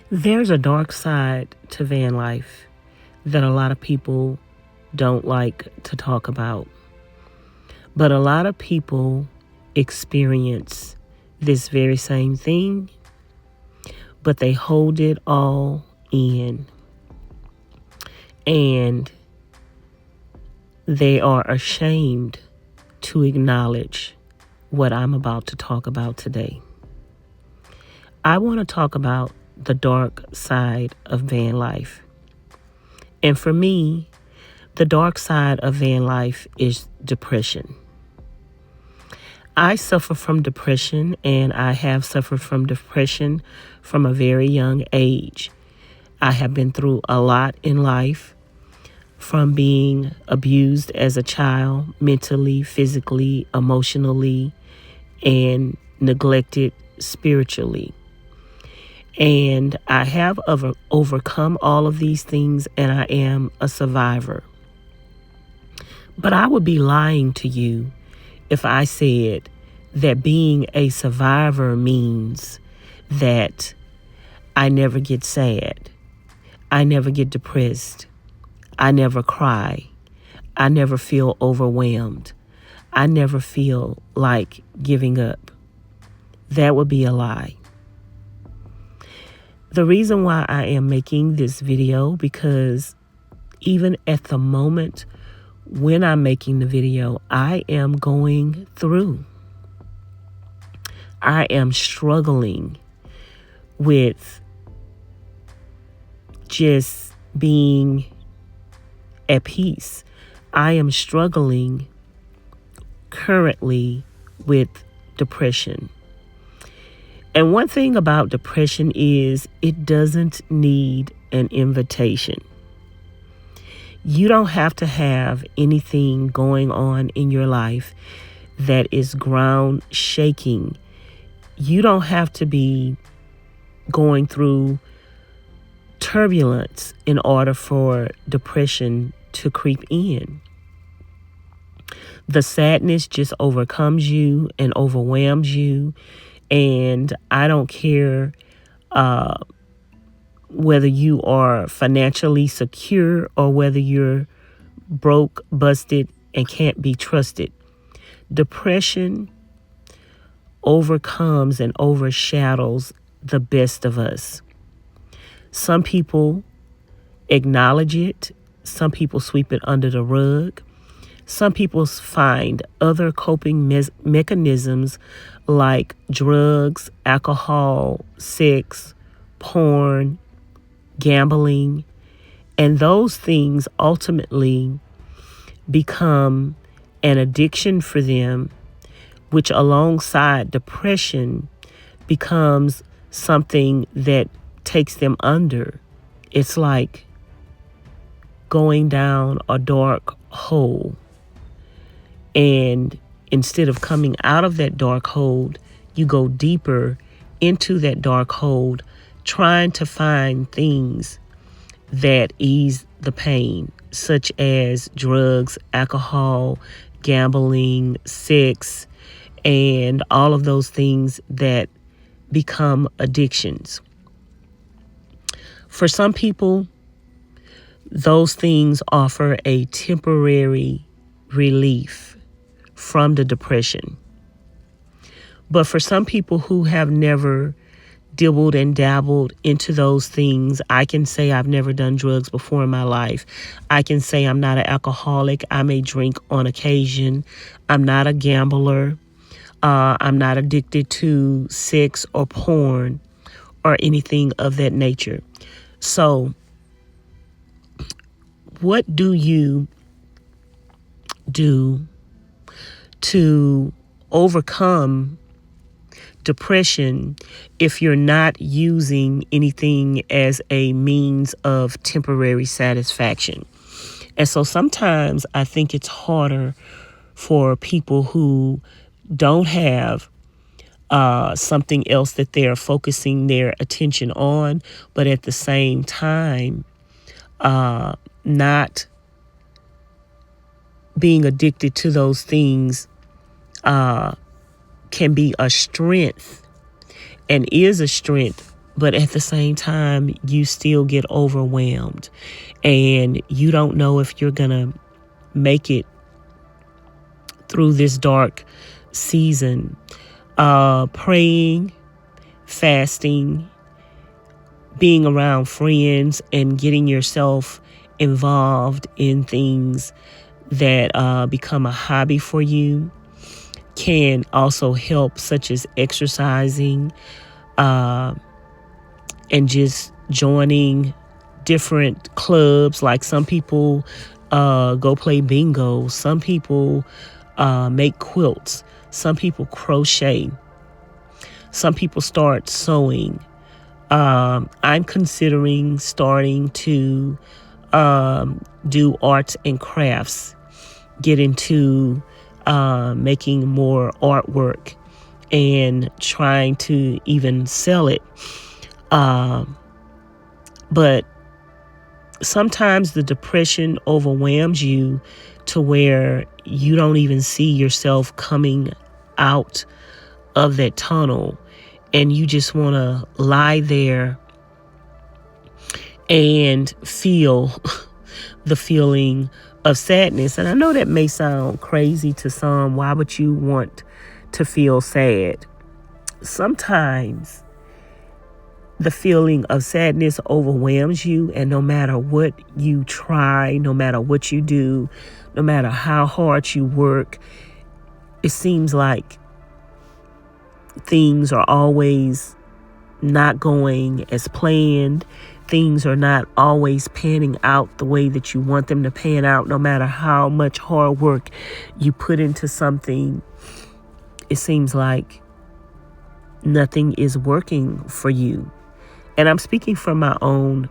There's a dark side to van life that a lot of people don't like to talk about. But a lot of people experience this very same thing, but they hold it all in. And they are ashamed to acknowledge what I'm about to talk about today. I want to talk about the dark side of van life. And for me, the dark side of van life is depression. I suffer from depression, and I have suffered from depression from a very young age. I have been through a lot in life, from being abused as a child, mentally, physically, emotionally, and neglected spiritually. And I have overcome all of these things, and I am a survivor. But I would be lying to you if I said that being a survivor means that I never get sad, I never get depressed, I never cry, I never feel overwhelmed, I never feel like giving up. That would be a lie. The reason why I am making this video, because even at the moment when I'm making the video, I am going through. I am struggling with just being at peace. I am struggling currently with depression. And one thing about depression is it doesn't need an invitation. You don't have to have anything going on in your life that is ground shaking. You don't have to be going through turbulence in order for depression to creep in. The sadness just overcomes you and overwhelms you. And I don't care whether you are financially secure or whether you're broke, busted, and can't be trusted. Depression overcomes and overshadows the best of us. Some people acknowledge it. Some people sweep it under the rug. Some people find other coping mechanisms like drugs, alcohol, sex, porn, gambling, and those things ultimately become an addiction for them, which alongside depression becomes something that takes them under. It's like going down a dark hole. And instead of coming out of that dark hole, you go deeper into that dark hole, trying to find things that ease the pain, such as drugs, alcohol, gambling, sex, and all of those things that become addictions. For some people, those things offer a temporary relief from the depression. But for some people who have never dibbled and dabbled into those things, I can say I've never done drugs before in my life. I can say I'm not an alcoholic. I may drink on occasion. I'm not a gambler. I'm not addicted to sex or porn or anything of that nature. So, what do you do to overcome depression if you're not using anything as a means of temporary satisfaction? And so sometimes I think it's harder for people who don't have something else that they're focusing their attention on, but at the same time, not being addicted to those things can be a strength and is a strength But at the same time, you still get overwhelmed and you don't know if you're going to make it through this dark season. Praying, fasting, being around friends, and getting yourself involved in things that become a hobby for you can also help, such as exercising, and just joining different clubs. Like some people go play bingo. Some people make quilts. Some people crochet. Some people start sewing. I'm considering starting to do arts and crafts, get into making more artwork and trying to even sell it. But sometimes the depression overwhelms you to where you don't even see yourself coming out of that tunnel, and you just want to lie there and feel the feeling of sadness. And I know that may sound crazy to some. Why would you want to feel sad? Sometimes the feeling of sadness overwhelms you, and no matter what you try, no matter what you do, no matter how hard you work, it seems like things are always not going as planned. Things are not always panning out the way that you want them to pan out. No matter how much hard work you put into something, it seems like nothing is working for you. And I'm speaking from my own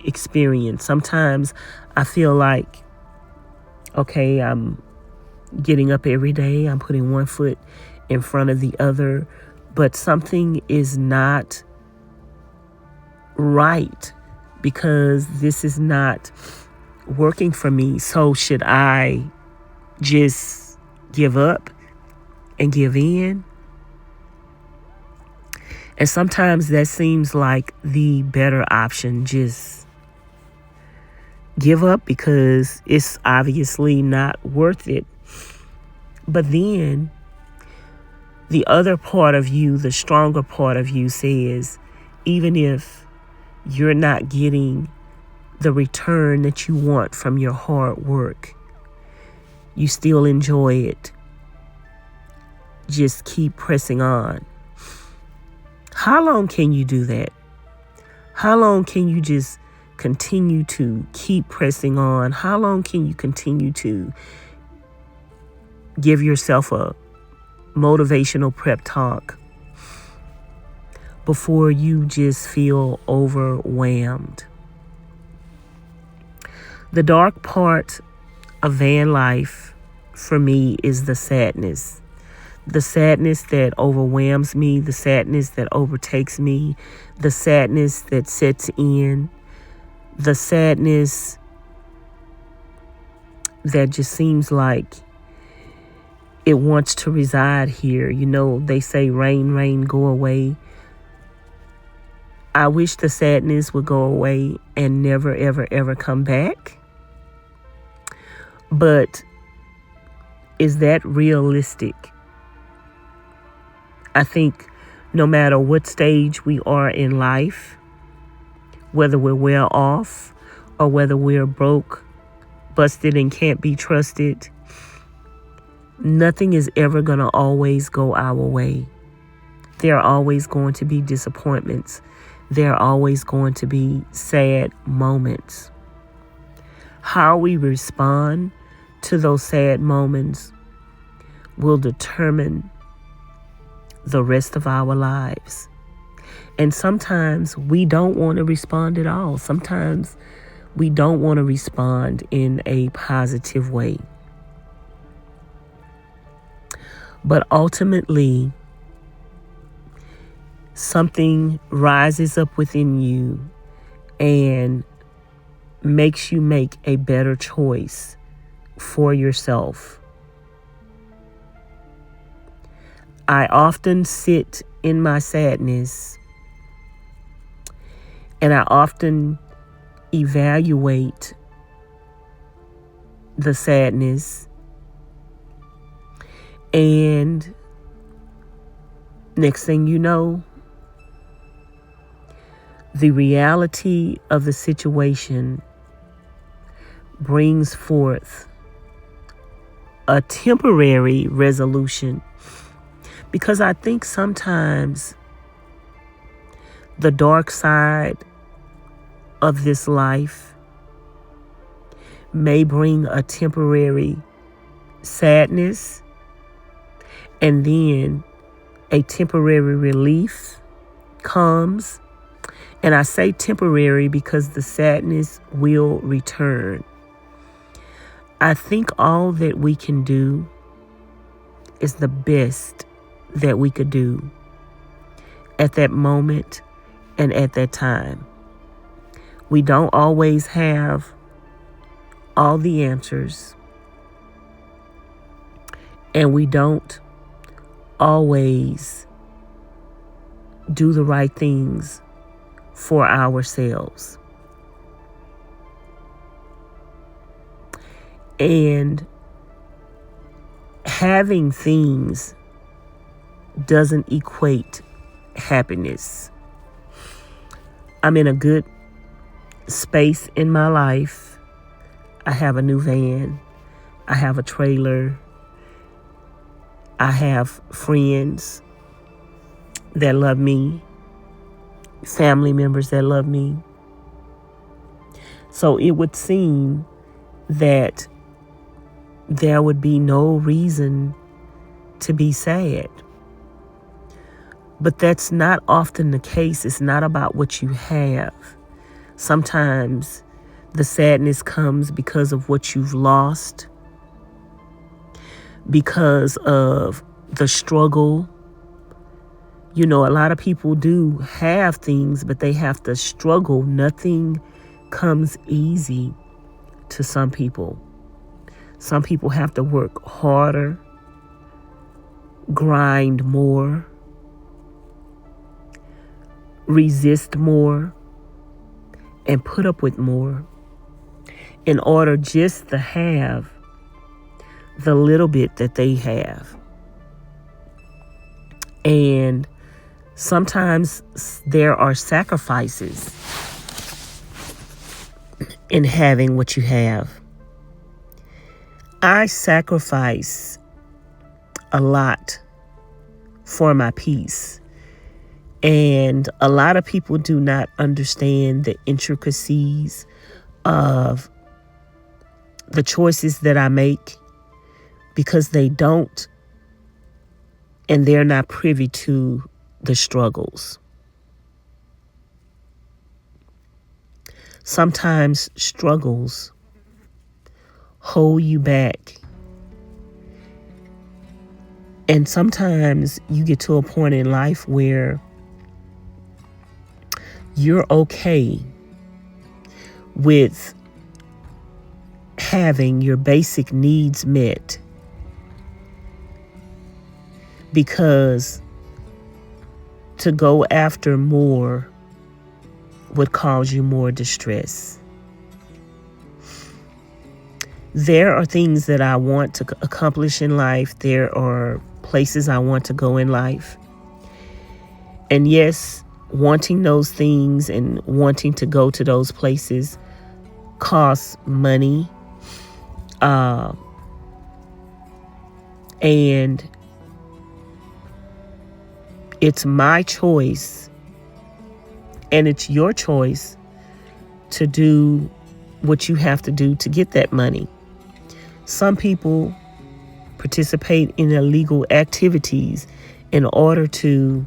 experience. Sometimes I feel like, okay, I'm getting up every day. I'm putting one foot in front of the other, but something is not right because this is not working for me. So should I just give up and give in? And sometimes that seems like the better option. Just give up because it's obviously not worth it. But then the other part of you, the stronger part of you, says, even if you're not getting the return that you want from your hard work, you still enjoy it. Just keep pressing on. How long can you do that? How long can you just continue to keep pressing on? How long can you continue to give yourself a motivational prep talk before you just feel overwhelmed? The dark part of van life for me is the sadness. The sadness that overwhelms me, the sadness that overtakes me, the sadness that sets in, the sadness that just seems like it wants to reside here. You know, they say rain, rain, go away. I wish the sadness would go away and never, ever, ever come back. But is that realistic? I think no matter what stage we are in life, whether we're well off or whether we're broke, busted, and can't be trusted, nothing is ever going to always go our way. There are always going to be disappointments. There are always going to be sad moments. How we respond to those sad moments will determine the rest of our lives. And sometimes we don't want to respond at all. Sometimes we don't want to respond in a positive way. But ultimately, something rises up within you and makes you make a better choice for yourself. I often sit in my sadness And I often evaluate the sadness, and next thing you know, the reality of the situation brings forth a temporary resolution, because I think sometimes the dark side of this life may bring a temporary sadness and then a temporary relief comes. And I say temporary because the sadness will return. I think all that we can do is the best that we could do at that moment and at that time. We don't always have all the answers, and we don't always do the right things for ourselves. And having things doesn't equate happiness. I'm in a good space in my life. I have a new van. I have a trailer. I have friends that love me, family members that love me. So it would seem that there would be no reason to be sad. But that's not often the case. It's not about what you have. Sometimes the sadness comes because of what you've lost, because of the struggle. You know, a lot of people do have things, but they have to struggle. Nothing comes easy to some people. Some people have to work harder, grind more, resist more, and put up with more in order just to have the little bit that they have. And sometimes there are sacrifices in having what you have. I sacrifice a lot for my peace. And a lot of people do not understand the intricacies of the choices that I make, because they don't, and they're not privy to the struggles. Sometimes struggles hold you back. And sometimes you get to a point in life where you're okay with having your basic needs met, because to go after more would cause you more distress. There are things that I want to accomplish in life. There are places I want to go in life. And yes, wanting those things and wanting to go to those places costs money. And it's my choice, and it's your choice to do what you have to do to get that money. Some people participate in illegal activities in order to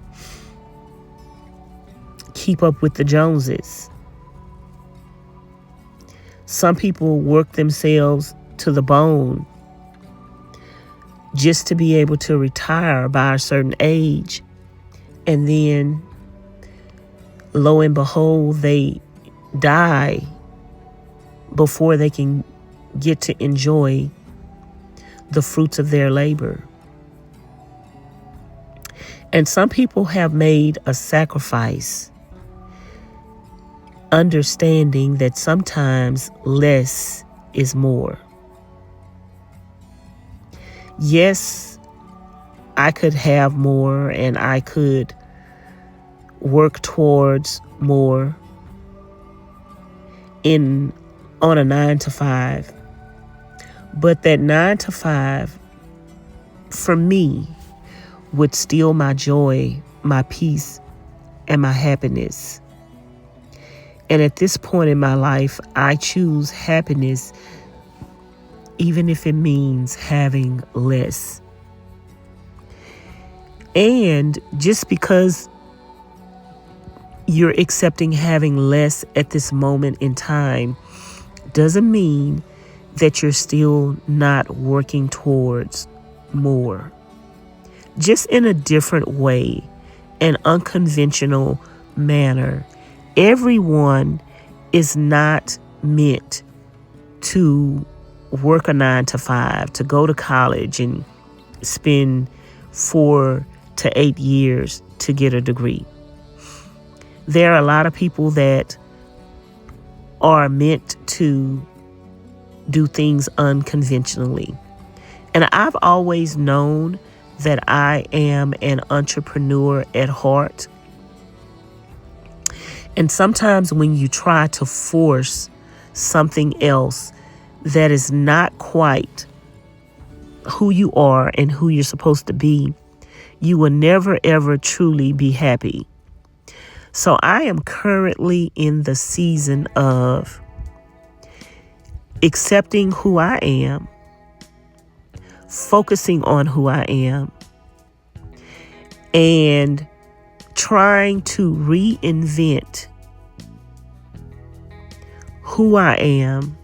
keep up with the Joneses. Some people work themselves to the bone just to be able to retire by a certain age. And then, lo and behold, they die before they can get to enjoy the fruits of their labor. And some people have made a sacrifice understanding that sometimes less is more. Yes, I could have more and I could work towards more on a 9 to 5. But that 9 to 5 for me would steal my joy, my peace, and my happiness. And at this point in my life, I choose happiness, even if it means having less. And just because you're accepting having less at this moment in time doesn't mean that you're still not working towards more. Just in a different way, an unconventional manner. Everyone is not meant to work a 9 to 5, to go to college and spend 4 to 8 years to get a degree. There are a lot of people that are meant to do things unconventionally. And I've always known that I am an entrepreneur at heart. And sometimes when you try to force something else that is not quite who you are and who you're supposed to be, you will never, ever truly be happy. So I am currently in the season of accepting who I am, focusing on who I am, and trying to reinvent who I am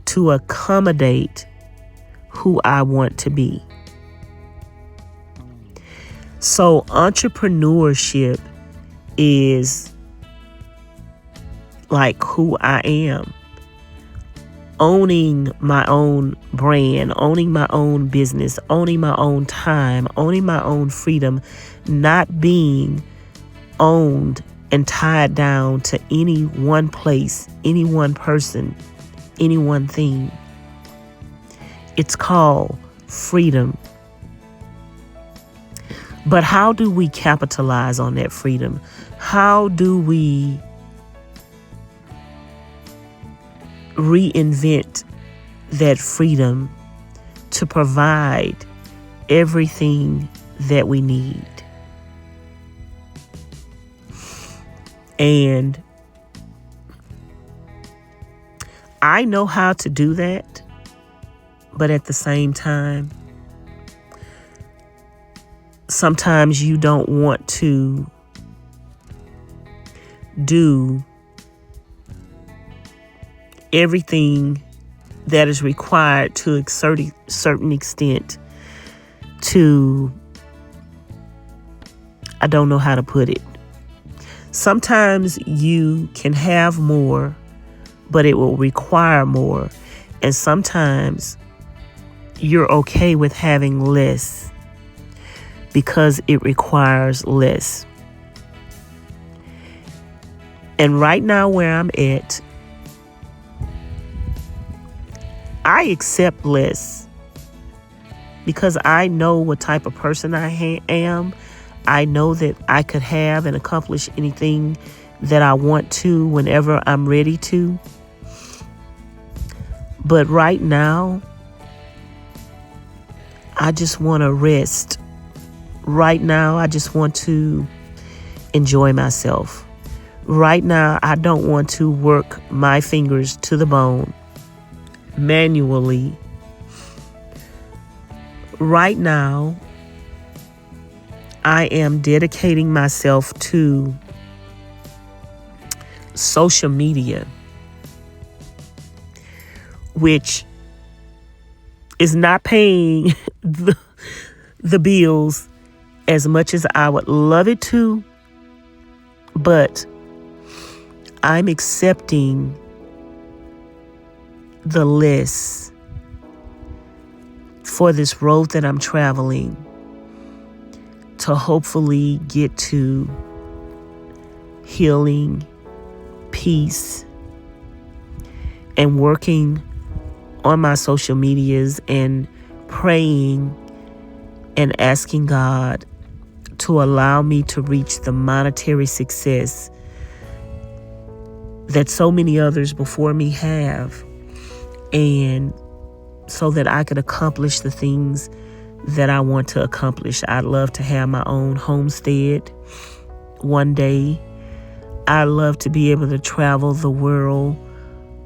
to accommodate who I want to be. So entrepreneurship is like who I am. Owning my own brand, owning my own business, owning my own time, owning my own freedom, not being owned and tied down to any one place, any one person, any one thing. It's called freedom. But how do we capitalize on that freedom? How do we reinvent that freedom to provide everything that we need? And I know how to do that, but at the same time, sometimes you don't want to do everything that is required to a certain extent to, I don't know how to put it. Sometimes you can have more, but it will require more. And sometimes you're okay with having less because it requires less. And right now where I'm at, I accept less because I know what type of person I am. I know that I could have and accomplish anything that I want to whenever I'm ready to. But right now, I just want to rest. Right now, I just want to enjoy myself. Right now, I don't want to work my fingers to the bone manually. Right now, I am dedicating myself to social media, which is not paying the bills as much as I would love it to, but I'm accepting the less for this road that I'm traveling to hopefully get to healing, peace, peace and working on my social medias and praying and asking God to allow me to reach the monetary success that so many others before me have, and so that I could accomplish the things that I want to accomplish. I'd love to have my own homestead one day. I love to be able to travel the world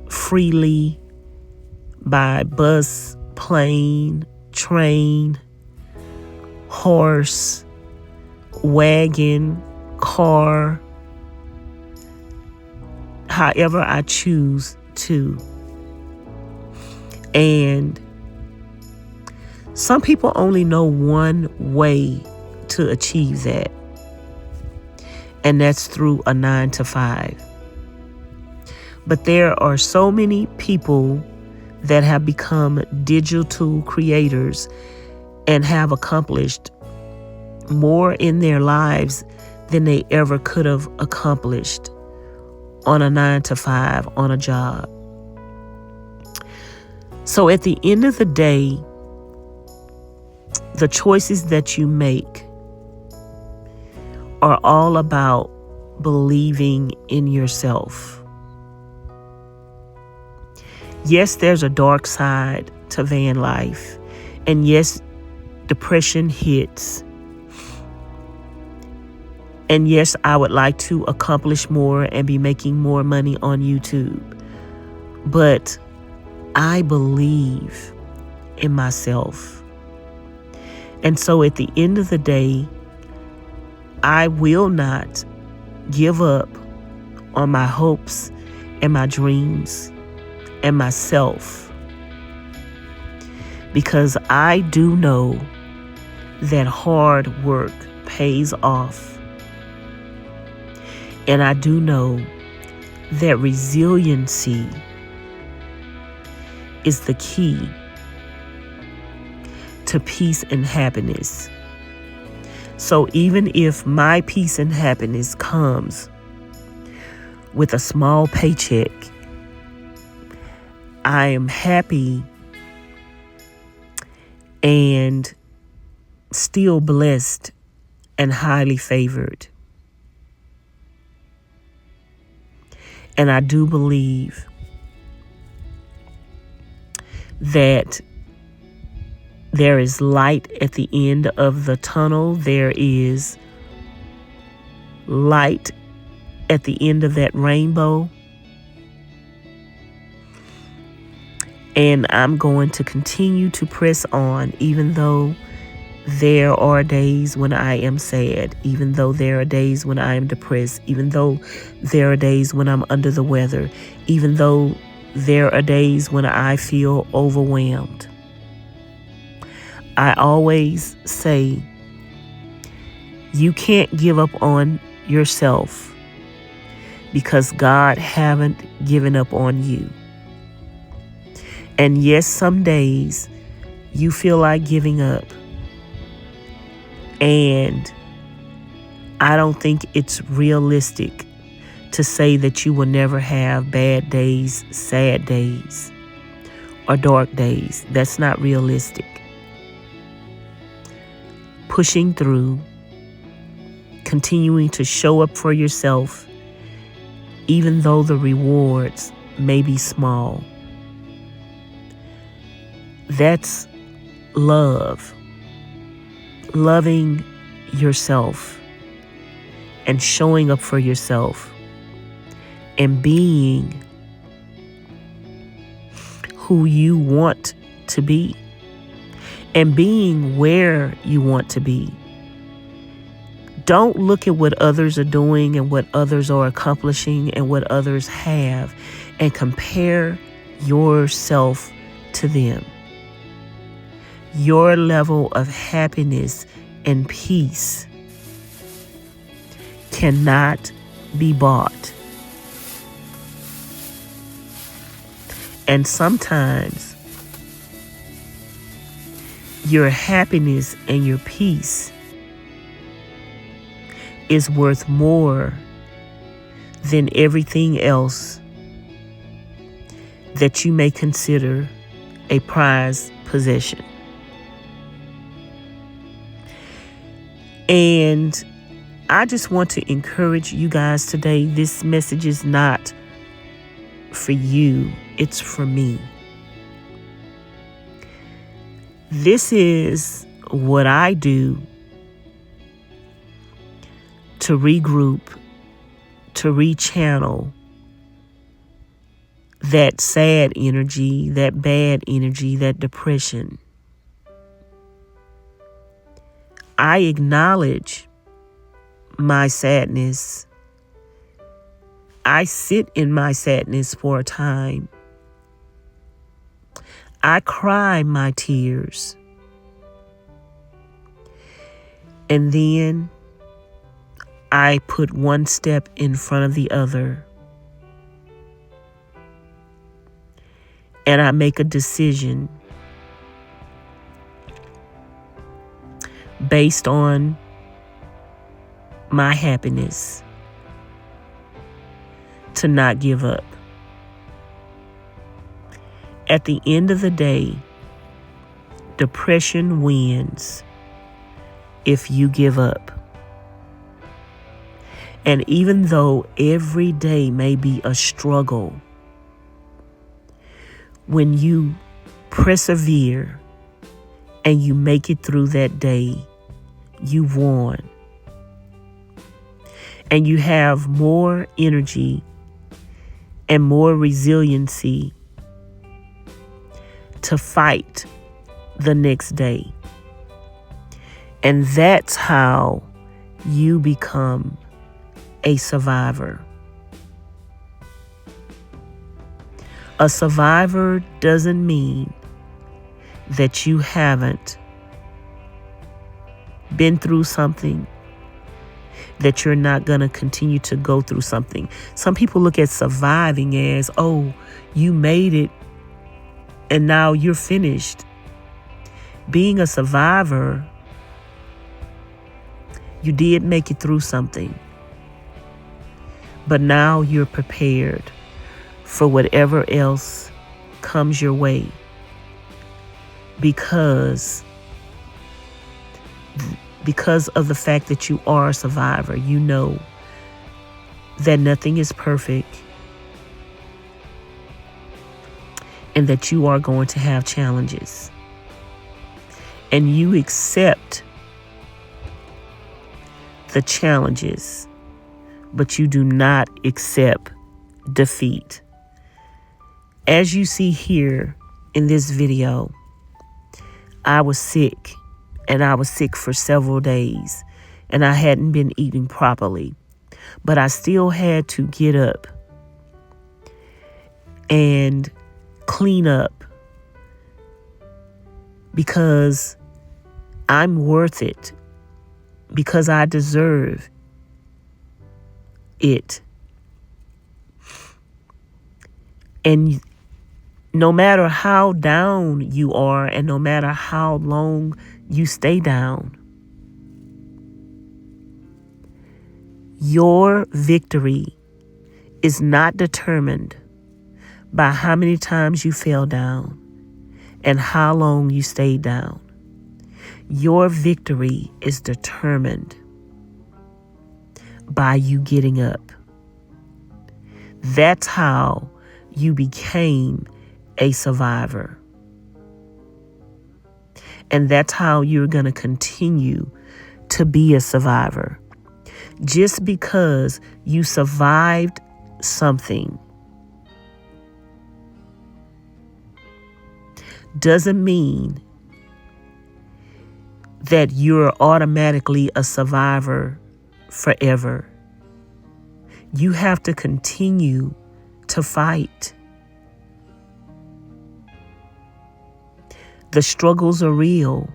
freely by bus, plane, train, horse, wagon, car, however I choose to. And some people only know one way to achieve that, and that's through a 9-to-5. But there are so many people that have become digital creators and have accomplished more in their lives than they ever could have accomplished on a 9-to-5, on a job. So at the end of the day, the choices that you make are all about believing in yourself. Yes, there's a dark side to van life. And yes, depression hits. And yes, I would like to accomplish more and be making more money on YouTube. But I believe in myself. And so at the end of the day, I will not give up on my hopes and my dreams and myself, because I do know that hard work pays off. And I do know that resiliency is the key to peace and happiness. So even if my peace and happiness comes with a small paycheck, I am happy and still blessed and highly favored. And I do believe that there is light at the end of the tunnel. There is light at the end of that rainbow. And I'm going to continue to press on, even though there are days when I am sad, even though there are days when I am depressed, even though there are days when I'm under the weather, even though there are days when I feel overwhelmed. I always say, you can't give up on yourself, because God haven't given up on you. And yes, some days you feel like giving up. And I don't think it's realistic to say that you will never have bad days, sad days, or dark days. That's not realistic. Pushing through, continuing to show up for yourself, even though the rewards may be small. That's love. Loving yourself and showing up for yourself and being who you want to be and being where you want to be. Don't look at what others are doing and what others are accomplishing and what others have and compare yourself to them. Your level of happiness and peace cannot be bought. And sometimes your happiness and your peace is worth more than everything else that you may consider a prized possession. And I just want to encourage you guys today. This message is not for you, it's for me. This is what I do to regroup, to rechannel that sad energy, that bad energy, that depression. I acknowledge my sadness. I sit in my sadness for a time. I cry my tears. And then I put one step in front of the other. And I make a decision based on my happiness to not give up. At the end of the day, depression wins if you give up. And even though every day may be a struggle, when you persevere and you make it through that day, you won. And you have more energy and more resiliency to fight the next day. And that's how you become a survivor. A survivor doesn't mean that you haven't been through something, that you're not going to continue to go through something. Some people look at surviving as, oh, you made it and now you're finished. Being a survivor, you did make it through something, but now you're prepared for whatever else comes your way, because of the fact that you are a survivor. You know that nothing is perfect and that you are going to have challenges, and you accept the challenges, but you do not accept defeat. As you see here in this video, I was sick, and I was sick for several days, and I hadn't been eating properly, but I still had to get up and clean up because I'm worth it, because I deserve it. And no matter how down you are, and no matter how long you stay down, your victory is not determined by how many times you fell down and how long you stayed down. Your victory is determined by you getting up. That's how you became a survivor. And that's how you're going to continue to be a survivor. Just because you survived something doesn't mean that you're automatically a survivor forever. You have to continue to fight. The struggles are real.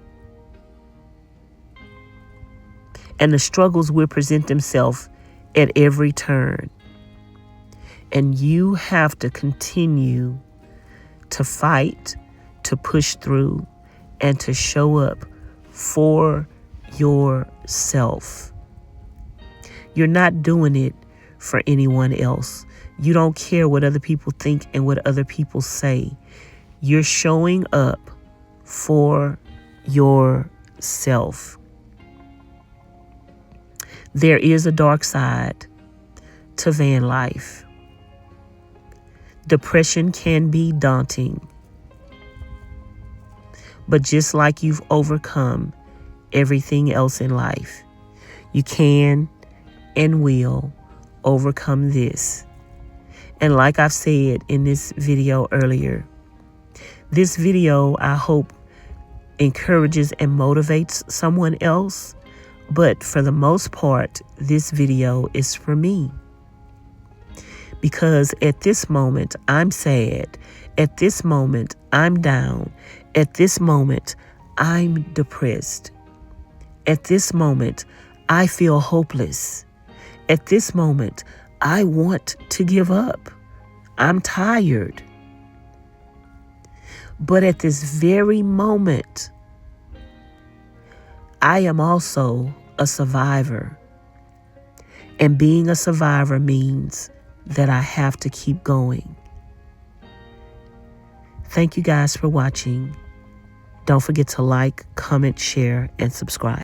And the struggles will present themselves at every turn. And you have to continue to fight, to push through, and to show up for yourself. You're not doing it for anyone else. You don't care what other people think and what other people say. You're showing up for yourself. There is a dark side to van life. Depression can be daunting. But just like you've overcome everything else in life, you can and will overcome this. And like I've said in this video earlier, this video, I hope, encourages and motivates someone else. But for the most part, this video is for me. Because at this moment, I'm sad. At this moment, I'm down. At this moment, I'm depressed. At this moment, I feel hopeless. At this moment, I want to give up. I'm tired. But at this very moment, I am also a survivor. And being a survivor means that I have to keep going. Thank you guys for watching. Don't forget to like, comment, share, and subscribe.